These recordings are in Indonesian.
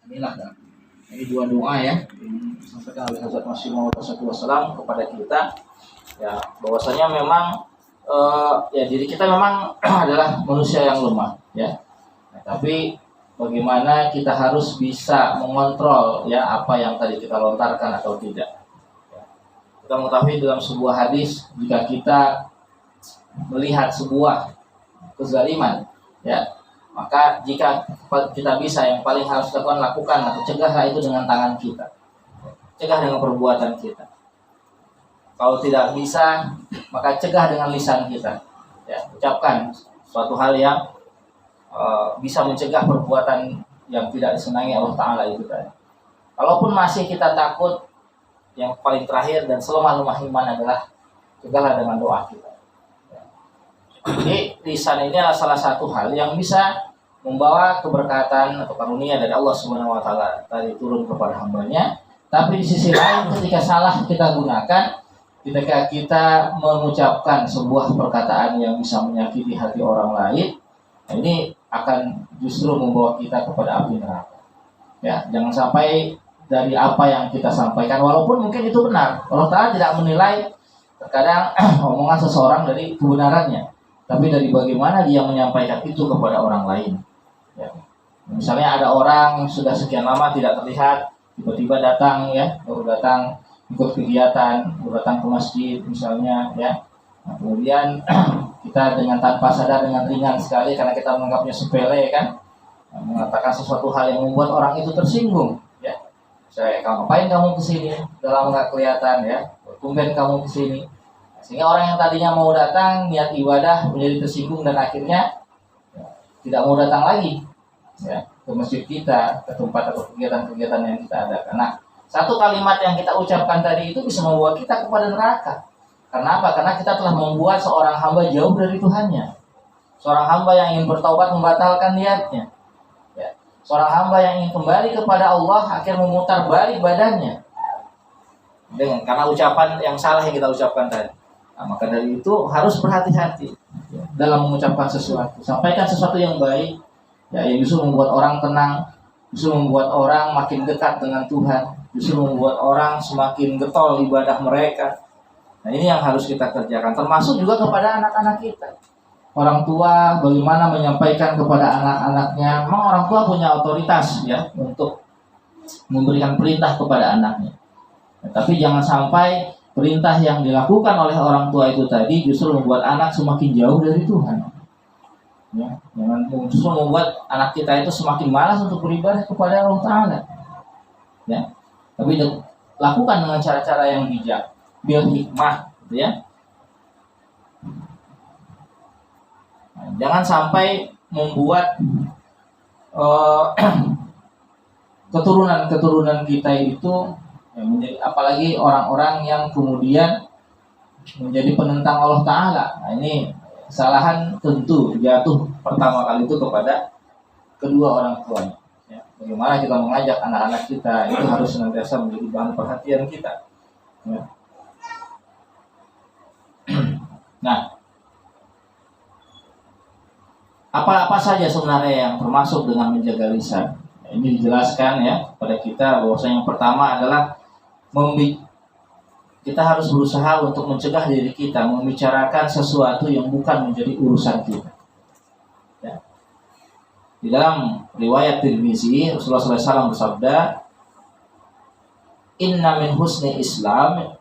Inilah kan. Ini dua doa ya yang disampaikan oleh Hazrat Masih Maud Wasallam kepada kita ya, bahwasanya memang ya diri kita memang adalah manusia yang lemah ya. Nah, tapi bagaimana kita harus bisa mengontrol ya apa yang tadi kita lontarkan atau tidak. Ya. Kita mengetahui dalam sebuah hadis, jika kita melihat sebuah kezaliman ya, maka jika kita bisa, yang paling harus lakukan atau cegahlah itu dengan tangan kita, cegah dengan perbuatan kita. Kalau tidak bisa, maka cegah dengan lisan kita ya, ucapkan suatu hal yang bisa mencegah perbuatan yang tidak disenangi Allah Ta'ala itu tadi. Kalaupun masih kita takut, yang paling terakhir dan selemah-lemah iman adalah cegahlah dengan doa kita. Jadi lisan ini adalah salah satu hal yang bisa membawa keberkatan atau karunia dari Allah Subhanahu wa taala tadi turun kepada hambanya. Tapi di sisi lain, ketika salah kita gunakan, ketika kita mengucapkan sebuah perkataan yang bisa menyakiti hati orang lain, ini akan justru membawa kita kepada api neraka. Ya, jangan sampai dari apa yang kita sampaikan, walaupun mungkin itu benar, Allah Ta'ala tidak menilai terkadang omongan seseorang dari kebenarannya, tapi dari bagaimana dia menyampaikan itu kepada orang lain. Ya. Misalnya ada orang sudah sekian lama tidak terlihat, tiba-tiba datang ya, baru datang ikut kegiatan, baru datang ke masjid misalnya ya. Nah, kemudian kita dengan tanpa sadar, dengan ringan sekali karena kita menganggapnya sepele kan, mengatakan sesuatu hal yang membuat orang itu tersinggung ya. Saya, ngapain kamu kesini? Udah lama nggak kelihatan ya, tumben kamu kesini. Sehingga orang yang tadinya mau datang niat ibadah menjadi tersinggung dan akhirnya ya, tidak mau datang lagi ya, ke masjid kita, ke tempat atau kegiatan-kegiatan yang kita adakan. Nah, satu kalimat yang kita ucapkan tadi itu bisa membawa kita kepada neraka. Karena apa? Karena kita telah membuat seorang hamba jauh dari Tuhannya. Seorang hamba yang ingin bertaubat membatalkan niatnya. Ya. Seorang hamba yang ingin kembali kepada Allah akhirnya memutar balik badannya karena ucapan yang salah yang kita ucapkan tadi. Nah, maka dari itu harus berhati-hati ya, dalam mengucapkan sesuatu. Sampaikan sesuatu yang baik ya, yang justru membuat orang tenang, justru membuat orang makin dekat dengan Tuhan, justru membuat orang semakin getol ibadah mereka. Nah, ini yang harus kita kerjakan, termasuk juga kepada anak-anak kita. Orang tua bagaimana menyampaikan kepada anak-anaknya. Memang orang tua punya otoritas ya untuk memberikan perintah kepada anaknya. Nah, tapi jangan sampai perintah yang dilakukan oleh orang tua itu tadi justru membuat anak semakin jauh dari Tuhan. Ya, jangan justru membuat anak kita itu semakin malas untuk beribadah kepada Allah Ta'ala. Ya, tapi lakukan dengan cara-cara yang bijak, bil hikmah, gitu ya. Nah, jangan sampai membuat keturunan kita itu ya, menjadi, apalagi orang-orang yang kemudian menjadi penentang Allah Ta'ala. Nah, ini kesalahan tentu jatuh pertama kali itu kepada kedua orang tuanya. Ya, bagaimana kita mengajak anak-anak kita itu harus senantiasa menjadi bahan perhatian kita. Ya. Nah, apa-apa saja sebenarnya yang termasuk dengan menjaga lisan. Ya, ini dijelaskan ya kepada kita bahwasanya yang pertama adalah kita harus berusaha untuk mencegah diri kita membicarakan sesuatu yang bukan menjadi urusan kita. Ya. Di dalam riwayat Tirmizi, Rasulullah SAW bersabda, "Inna min husni Islam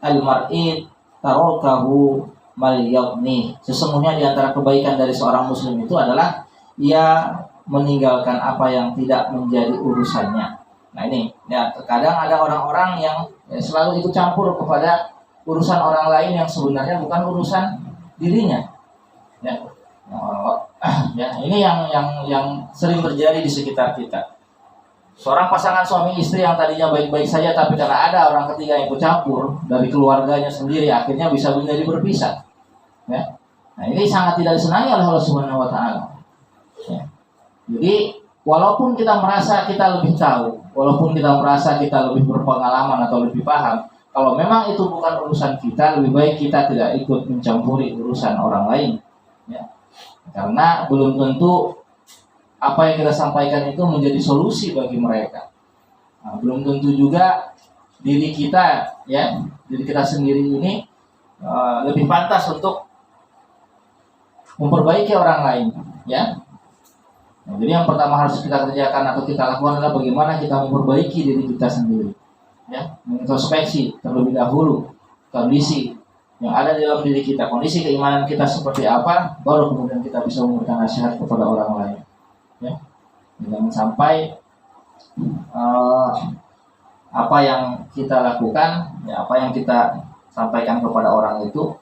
al-mar'i tarokahu mal yagni." Sesungguhnya di antara kebaikan dari seorang muslim itu adalah ia meninggalkan apa yang tidak menjadi urusannya. Nah ini, ya terkadang ada orang-orang yang selalu ikut campur kepada urusan orang lain yang sebenarnya bukan urusan dirinya. Ya, ya ini yang sering terjadi di sekitar kita. Seorang pasangan suami istri yang tadinya baik-baik saja, tapi karena ada orang ketiga yang ikut campur dari keluarganya sendiri, akhirnya bisa menjadi berpisah. Ya, nah ini sangat tidak disenangi oleh Allah Subhanahu Wa Taala. Ya. Jadi walaupun kita merasa kita lebih tahu, walaupun kita merasa kita lebih berpengalaman atau lebih paham, kalau memang itu bukan urusan kita, lebih baik kita tidak ikut mencampuri urusan orang lain. Ya. Karena belum tentu apa yang kita sampaikan itu menjadi solusi bagi mereka. Nah, belum tentu juga diri kita, ya, diri kita sendiri ini lebih pantas untuk memperbaiki orang lain, ya. Nah, jadi yang pertama harus kita kerjakan atau kita lakukan adalah bagaimana kita memperbaiki diri kita sendiri, ya, mengintrospeksi terlebih dahulu kondisi yang ada di dalam diri kita, kondisi keimanan kita seperti apa, baru kemudian kita bisa memberikan nasihat kepada orang lain, ya. Jangan sampai apa yang kita lakukan, ya, apa yang kita sampaikan kepada orang itu,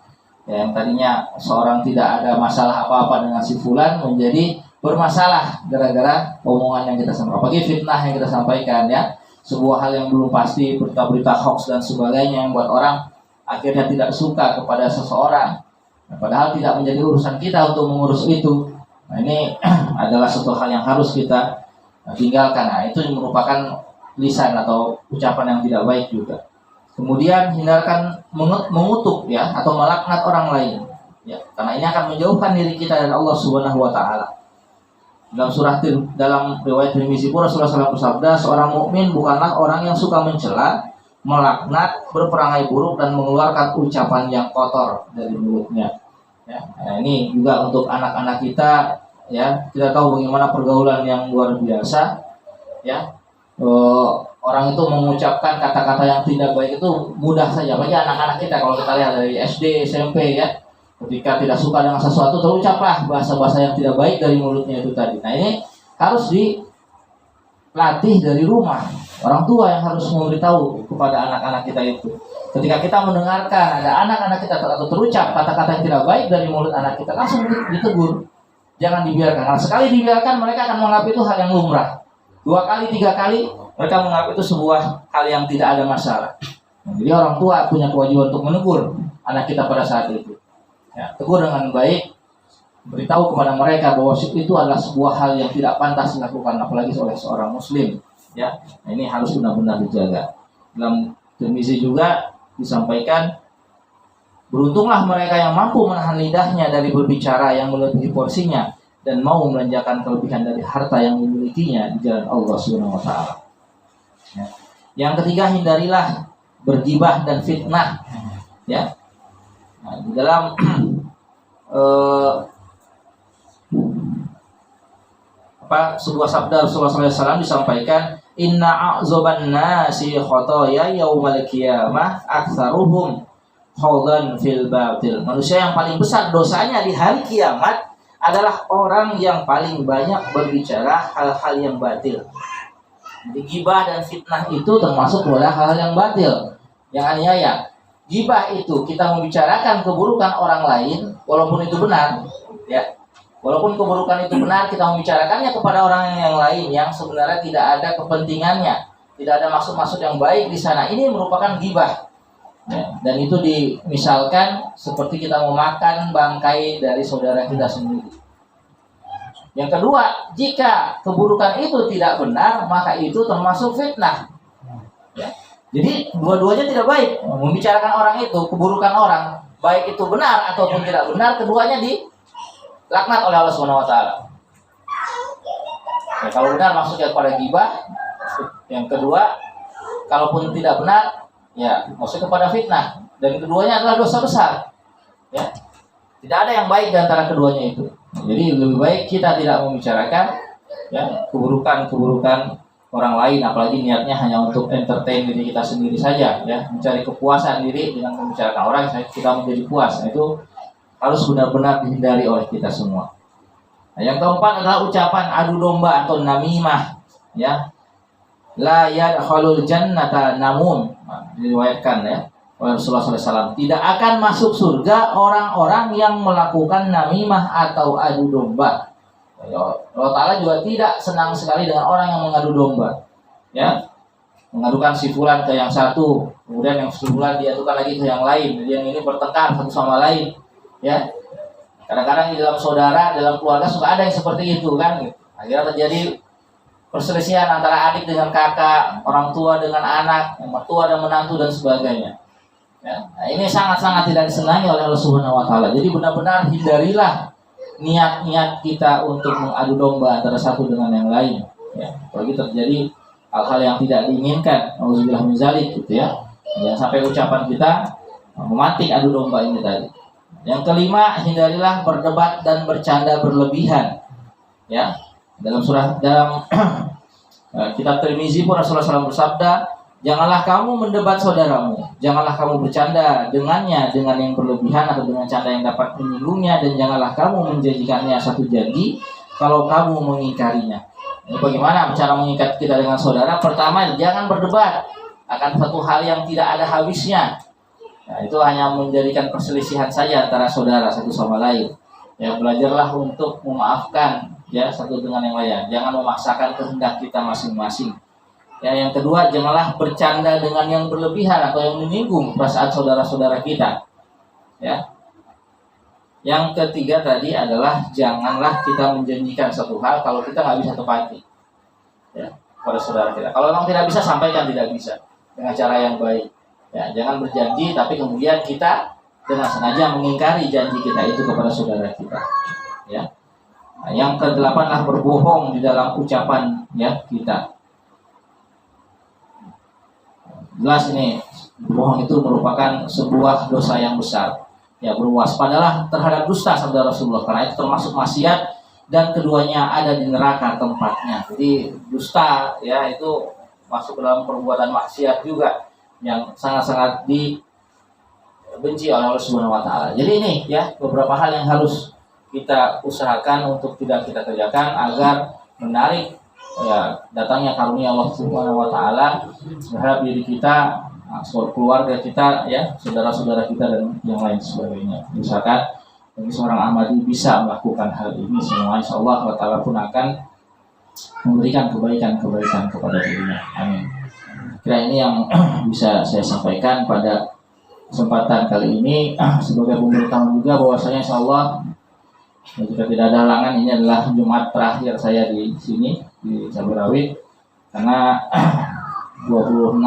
ya, yang tadinya seorang tidak ada masalah apa-apa dengan si fulan menjadi bermasalah gara-gara omongan yang kita sampaikan, apalagi fitnah yang kita sampaikan, ya, sebuah hal yang belum pasti, berita-berita hoax dan sebagainya yang buat orang akhirnya tidak suka kepada seseorang, nah, padahal tidak menjadi urusan kita untuk mengurus itu. Nah, ini adalah suatu hal yang harus kita tinggalkan. Nah, itu merupakan lisan atau ucapan yang tidak baik juga. Kemudian hindarkan mengutuk, ya, atau melaknat orang lain, ya, karena ini akan menjauhkan diri kita dari Allah Subhanahu wa taala. Dalam riwayat Tirmizi pun Rasulullah SAW bersabda, seorang mukmin bukanlah orang yang suka mencela, melaknat, berperangai buruk dan mengeluarkan ucapan yang kotor dari mulutnya. Ya, nah, ini juga untuk anak-anak kita, ya, kita tahu bagaimana pergaulan yang luar biasa, ya. Orang itu mengucapkan kata-kata yang tidak baik itu mudah saja, bagi anak-anak kita. Kalau kita lihat dari SD, SMP, ya, ketika tidak suka dengan sesuatu terucaplah bahasa-bahasa yang tidak baik dari mulutnya itu tadi. Nah, ini harus dilatih dari rumah. Orang tua yang harus memberitahu kepada anak-anak kita itu. Ketika kita mendengarkan ada anak-anak kita atau terucap kata-kata yang tidak baik dari mulut anak kita, langsung ditegur. Jangan dibiarkan. Karena sekali dibiarkan mereka akan menganggap itu hal yang lumrah. 2 kali, 3 kali mereka menganggap itu sebuah hal yang tidak ada masalah. Nah, jadi orang tua punya kewajiban untuk menegur anak kita pada saat itu. Ya, tegur dengan baik, beritahu kepada mereka bahwa itu adalah sebuah hal yang tidak pantas dilakukan, apalagi oleh seorang muslim. Ya, nah, ini harus benar-benar dijaga. Dalam Tirmizi juga disampaikan, beruntunglah mereka yang mampu menahan lidahnya dari berbicara yang melebihi porsinya dan mau melanjakan kelebihan dari harta yang dimilikinya di jalan Allah Subhanahu wa taala. Ya. Yang ketiga, hindarilah bergibah dan fitnah. Ya. Nah, di dalam sebuah sabda Rasulullah SAW disampaikan, inna a'zoban nasi khotoya yaumal qiyamah aktsaruhum khawdan fil batil. Manusia yang paling besar dosanya di hari kiamat adalah orang yang paling banyak berbicara hal-hal yang batil. Jadi gibah dan fitnah itu termasuk pada hal yang batil, yang aniaya. Gibah itu kita membicarakan keburukan orang lain, walaupun itu benar, ya. Walaupun keburukan itu benar, kita membicarakannya kepada orang yang lain yang sebenarnya tidak ada kepentingannya, tidak ada maksud-maksud yang baik di sana. Ini merupakan gibah. Ya, dan itu dimisalkan seperti kita memakan bangkai dari saudara kita sendiri. Yang kedua, jika keburukan itu tidak benar, maka itu termasuk fitnah. Ya. Jadi dua-duanya tidak baik. Membicarakan orang itu, keburukan orang, baik itu benar ataupun tidak benar, keduanya dilaknat oleh Allah Subhanahu wa taala. Ya, kalau benar maksudnya kepada gibah. Yang kedua, kalaupun tidak benar, ya maksudnya kepada fitnah. Dan keduanya adalah dosa besar. Ya. Tidak ada yang baik di antara keduanya itu. Jadi lebih baik kita tidak membicarakan, ya, keburukan orang lain, apalagi niatnya hanya untuk entertain diri kita sendiri saja, ya, mencari kepuasan diri dengan membicarakan orang kita menjadi puas. Nah, itu harus benar-benar dihindari oleh kita semua. Nah, yang keempat adalah ucapan adu domba atau namimah, ya. La yadkhulul jannata namun, diriwayatkan, ya, oleh Rasulullah SAW, tidak akan masuk surga orang-orang yang melakukan namimah atau adu domba. Allah Ta'ala juga tidak senang sekali dengan orang yang mengadu domba, ya, mengadukan si fulan ke yang satu, kemudian yang sebulan diadukan lagi ke yang lain, yang ini bertengkar satu sama lain, ya. Kadang-kadang di dalam saudara, dalam keluarga suka ada yang seperti itu, kan, gitu. Akhirnya terjadi perselisihan antara adik dengan kakak, orang tua dengan anak, mertua dan menantu dan sebagainya. Ya. Nah, ini sangat-sangat tidak disenangi oleh Allah Subhanahu wa taala. Jadi benar-benar hindarilah niat-niat kita untuk mengadu domba antara satu dengan yang lain. Ya, apalagi terjadi hal-hal yang tidak diinginkan, auzubillah min zalik gitu ya. Jangan sampai ucapan kita mematik adu domba ini tadi. Yang kelima, hindarilah berdebat dan bercanda berlebihan. Ya, dalam kitab Tirmizi pun Rasulullah SAW bersabda, janganlah kamu mendebat saudaramu, janganlah kamu bercanda dengannya dengan yang berlebihan atau dengan canda yang dapat menyinggungnya, dan janganlah kamu menjanjikannya satu janji kalau kamu mengingkarinya. Ini bagaimana cara mengikat kita dengan saudara? Pertama, jangan berdebat akan satu hal yang tidak ada habisnya. Nah, itu hanya menjadikan perselisihan saja antara saudara satu sama lain. Ya, belajarlah untuk memaafkan ya satu dengan yang lain. Jangan memaksakan kehendak kita masing-masing. Ya, yang kedua, janganlah bercanda dengan yang berlebihan atau yang menyinggung perasaan saudara-saudara kita. Ya. Yang ketiga tadi adalah janganlah kita menjanjikan satu hal kalau kita nggak bisa tepati. Ya, pada saudara kita. Kalau memang tidak bisa, sampaikan tidak bisa dengan cara yang baik. Ya, jangan berjanji tapi kemudian kita dengan sengaja mengingkari janji kita itu kepada saudara kita. Ya. Nah, yang kedelapan lah berbohong di dalam ucapan ya kita. Jelas ini bohong itu merupakan sebuah dosa yang besar. Ya, berwaspadalah terhadap dusta sabda Rasulullah, karena itu termasuk maksiat dan keduanya ada di neraka tempatnya. Jadi dusta ya itu masuk dalam perbuatan maksiat juga yang sangat-sangat dibenci oleh Allah Subhanahu wa taala. Jadi ini ya beberapa hal yang harus kita usahakan untuk tidak kita kerjakan agar menarik ya datangnya karunia Allah Subhanahu wa taala terhadap diri kita, keluarga kita ya, saudara-saudara kita dan yang lain sebagainya. Misalkan bagi seorang Ahmadi bisa melakukan hal ini semua, insyaallah Allah taala pun akan memberikan kebaikan-kebaikan kepada dirinya. Amin. Kira ini yang bisa saya sampaikan pada kesempatan kali ini. Sebagai pemberitahuan juga bahwasanya insyaallah jika tidak ada halangan, ini adalah Jumat terakhir saya di sini di Jagorawi, karena 26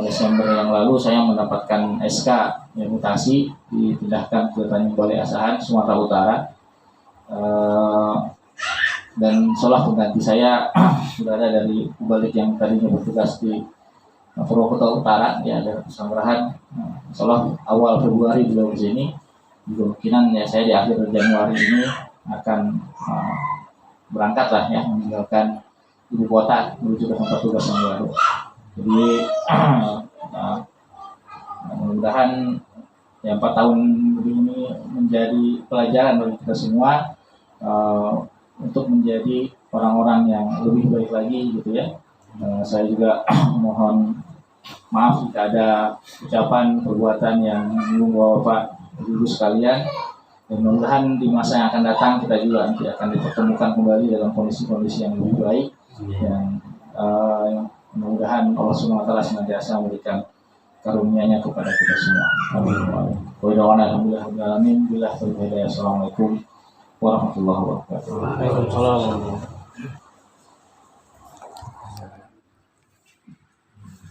Desember yang lalu saya mendapatkan SK mutasi dipindahkan ke Tanjung Balai Asahan, Sumatera Utara, dan seolah pengganti saya sudah ada dari balik yang tadinya bertugas di Purwokerto Utara ya, ada Sanggrahan. Seolah awal Februari beliau di sini. Kemungkinan ya saya di akhir Januari ini akan berangkat lah ya, meninggalkan ibu kota menuju ke tempat tugas yang baru. Jadi mudah-mudahan ya 4 tahun lebih ini menjadi pelajaran bagi kita semua untuk menjadi orang-orang yang lebih baik lagi gitu ya. Saya juga mohon maaf jika ada ucapan perbuatan yang menyinggung Bapak Ibu sekalian, dan mudah-mudahan di masa yang akan datang kita juga nanti akan dipertemukan kembali dalam kondisi-kondisi yang lebih baik, dan mudah-mudahan Allah Subhanahu wa taala senantiasa memberikan karunia-Nya kepada kita semua. Amin. Alhamdulillah. Assalamualaikum warahmatullahi wabarakatuh. Waalaikumsalam.